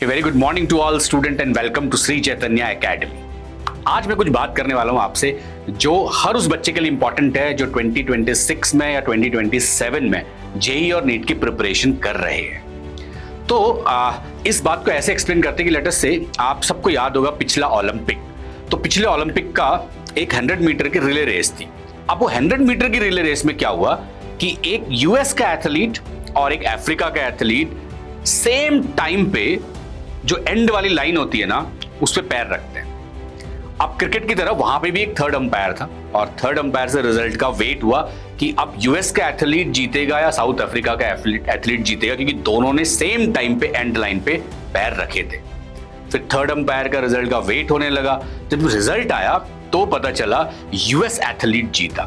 Very good morning to all student and welcome to Shri Chaitanya academy. आज मैं कुछ बात करने वाला हूं आपसे जो हर उस बच्चे के लिए इंपॉर्टेंट है जो 2026 में या 2027 में जेईई और नीट की प्रिपरेशन कर रहे हैं। तो इस बात को ऐसे एक्सप्लेन करते हैं कि लेट अस से आप सबको याद होगा पिछला ओलंपिक। तो पिछले ओलंपिक का एक 100 मीटर की रिले रेस थी। अब वो 100 मीटर की रिले रेस में क्या हुआ कि एक यूएस का एथलीट और एक अफ्रीका का एथलीट सेम टाइम पे जो एंड वाली लाइन होती है ना उस पे पैर रखते हैं। अब क्रिकेट की तरह वहां पे भी एक थर्ड अंपायर था और थर्ड अंपायर से रिजल्ट का वेट हुआ कि अब यूएस का एथलीट जीतेगा या साउथ अफ्रीका का एथलीट जीतेगा, क्योंकि दोनों ने सेम टाइम पे एंड लाइन पे पैर रखे थे। फिर थर्ड अंपायर का रिजल्ट का वेट होने लगा। जब रिजल्ट आया तो पता चला यूएस एथलीट जीता।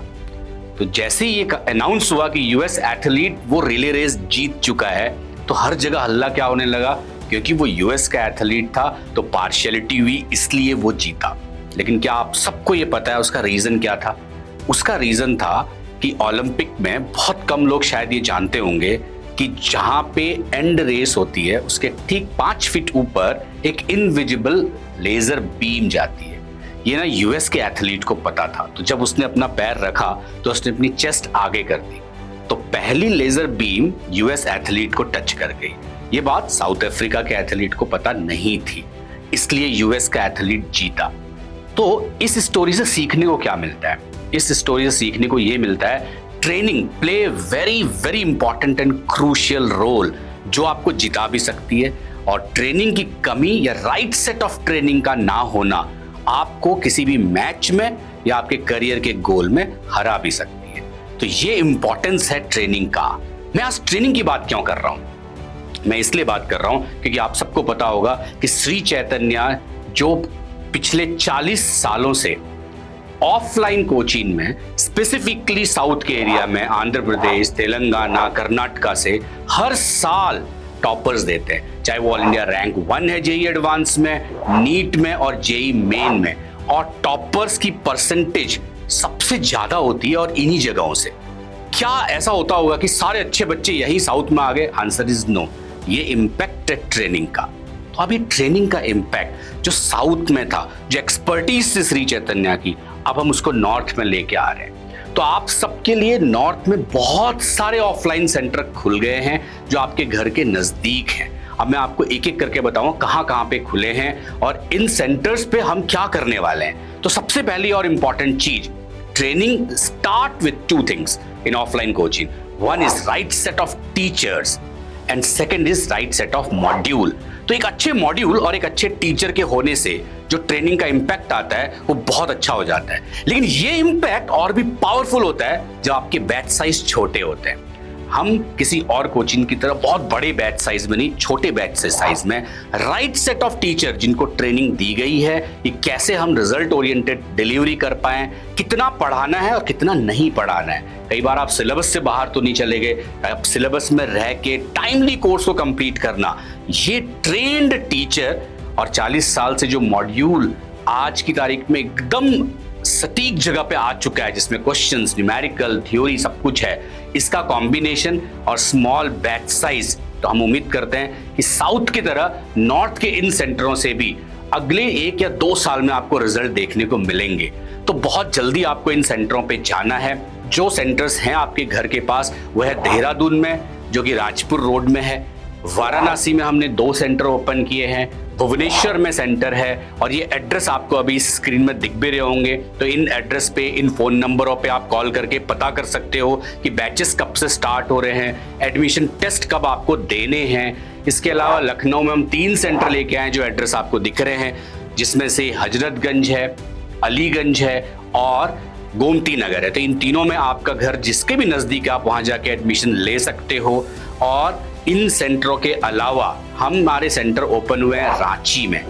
तो जैसे ही ये अनाउंस हुआ कि यूएस एथलीट वो रिले रेस जीत चुका है तो हर जगह हल्ला क्या होने लगा, क्योंकि वो यूएस का एथलीट था तो पार्शियलिटी हुई इसलिए वो जीता। लेकिन क्या आप सबको ये पता है उसका रीजन क्या था? उसका रीजन था कि ओलंपिक में बहुत कम लोग शायद ये जानते होंगे कि जहां पे एंड रेस होती है उसके ठीक 5 फीट ऊपर एक इनविजिबल लेजर बीम जाती है। ये ना यूएस के एथलीट को पता था, तो जब उसने अपना पैर रखा तो उसने अपनी चेस्ट आगे कर दी तो पहली लेजर बीम यूएस एथलीट को टच कर गई। ये बात साउथ अफ्रीका के एथलीट को पता नहीं थी, इसलिए यूएस का एथलीट जीता। तो इस स्टोरी से सीखने को क्या मिलता है? इस स्टोरी से सीखने को ये मिलता है training play very very important and crucial role जो आपको जिता भी सकती है, और ट्रेनिंग की कमी या राइट सेट ऑफ ट्रेनिंग का ना होना आपको किसी भी मैच में या आपके करियर के गोल में हरा भी सकती है। तो ये इंपॉर्टेंस है ट्रेनिंग का। मैं आज ट्रेनिंग की बात क्यों कर रहा हूं? मैं इसलिए बात कर रहा हूं क्योंकि आप सबको पता होगा कि श्री चैतन्य जो पिछले 40 सालों से ऑफलाइन कोचिंग में स्पेसिफिकली साउथ के एरिया में आंध्र प्रदेश, तेलंगाना, कर्नाटका से हर साल टॉपर्स देते हैं, चाहे वो ऑल इंडिया रैंक 1 है जेईई एडवांस में, नीट में और जेईई मेन में। और टॉपर्स की परसेंटेज सबसे ज्यादा होती है और इन्हीं जगहों से। क्या ऐसा होता होगा कि सारे अच्छे बच्चे यही साउथ में आ गए? Answer is no. ये इंपैक्ट है ट्रेनिंग का। तो अभी ट्रेनिंग का इंपैक्ट जो साउथ में था, जो एक्सपर्टीज से श्री चैतन्य की, अब हम उसको नॉर्थ में लेके आ रहे हैं। तो आप सबके लिए नॉर्थ में बहुत सारे ऑफलाइन सेंटर खुल गए हैं जो आपके घर के नजदीक हैं। अब मैं आपको एक एक करके बताऊं कहां कहां पे खुले हैं और इन सेंटर्स पे हम क्या करने वाले हैं। तो सबसे पहली और इंपॉर्टेंट चीज, training start with 2 things in offline coaching. One is right set of teachers and second is right set of module. तो एक अच्छे मॉड्यूल और एक अच्छे टीचर के होने से जो ट्रेनिंग का इंपैक्ट आता है वो बहुत अच्छा हो जाता है। लेकिन ये इंपैक्ट और भी पावरफुल होता है जब आपके बैच साइज छोटे होते हैं। हम किसी और कोचिंग की तरह बहुत बड़े बैच साइज में नहीं, छोटे बैच साइज में राइट सेट ऑफ टीचर जिनको ट्रेनिंग दी गई है कि कैसे हम रिजल्ट ओरिएंटेड डिलीवरी कर पाए, कितना पढ़ाना है और कितना नहीं पढ़ाना है। कई बार आप सिलेबस से बाहर तो नहीं चले गए, आप सिलेबस में रह के टाइमली कोर्स को कंप्लीट करना, ये ट्रेन्ड टीचर और 40 साल से जो मॉड्यूल आज की तारीख में एकदम सटीक जगह पे आ चुका है, जिसमें क्वेश्चंस, न्यूमेरिकल, थ्योरी सब कुछ है, इसका कॉम्बिनेशन और स्मॉल बैच साइज, तो हम उम्मीद करते हैं कि साउथ की तरह नॉर्थ के इन सेंटरों से भी अगले 1 या 2 साल में आपको रिजल्ट देखने को मिलेंगे। तो बहुत जल्दी आपको इन सेंटरों पे जाना है। जो सेंटर्स हैं आपके घर के पास वह है देहरादून में जो कि राजपुर रोड में है, वाराणसी में हमने 2 सेंटर ओपन किए हैं, भुवनेश्वर में सेंटर है, और ये एड्रेस आपको अभी स्क्रीन में दिख भी रहे होंगे। तो इन एड्रेस पे, इन फोन नंबरों पे आप कॉल करके पता कर सकते हो कि बैचेस कब से स्टार्ट हो रहे हैं, एडमिशन टेस्ट कब आपको देने हैं। इसके अलावा लखनऊ में हम 3 सेंटर लेके आए जो एड्रेस आपको दिख रहे हैं, जिसमें से हजरतगंज है, अलीगंज है और गोमती नगर है। तो इन तीनों में आपका घर जिसके भी नजदीक आप वहां जाके एडमिशन ले सकते हो। और इन सेंटरों के अलावा हमारे सेंटर ओपन हुए हैं रांची में,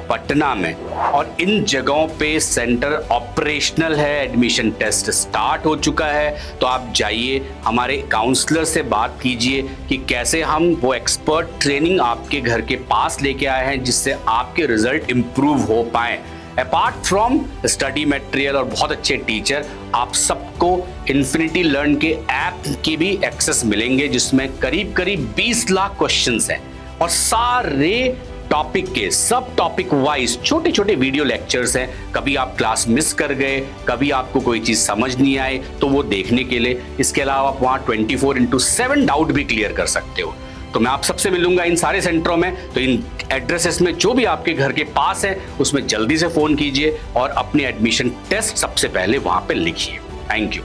पटना में, और इन जगहों पे सेंटर ऑपरेशनल है, एडमिशन टेस्ट स्टार्ट हो चुका है। तो आप जाइए, हमारे काउंसलर से बात कीजिए कि कैसे हम वो एक्सपर्ट ट्रेनिंग आपके घर के पास लेके आए हैं जिससे आपके रिजल्ट इंप्रूव हो पाए। अपार्ट फ्रॉम स्टडी मटेरियल और बहुत अच्छे टीचर, आप सबको इन्फिनिटी लर्न के ऐप की भी एक्सेस मिलेंगे जिसमें करीब करीब 20 लाख क्वेश्चंस हैं और सारे टॉपिक के सब टॉपिक वाइज छोटे छोटे वीडियो लेक्चर्स हैं। कभी आप क्लास मिस कर गए, कभी आपको कोई चीज समझ नहीं आए, तो वो देखने के लिए, इसके अलावा आप वहां 24/7 डाउट भी क्लियर कर सकते हो। तो मैं आप सबसे मिलूंगा इन सारे सेंटरों में। तो इन एड्रेसेस में जो भी आपके घर के पास है उसमें जल्दी से फोन कीजिए और अपने एडमिशन टेस्ट सबसे पहले वहां पे लिखिए। Thank you.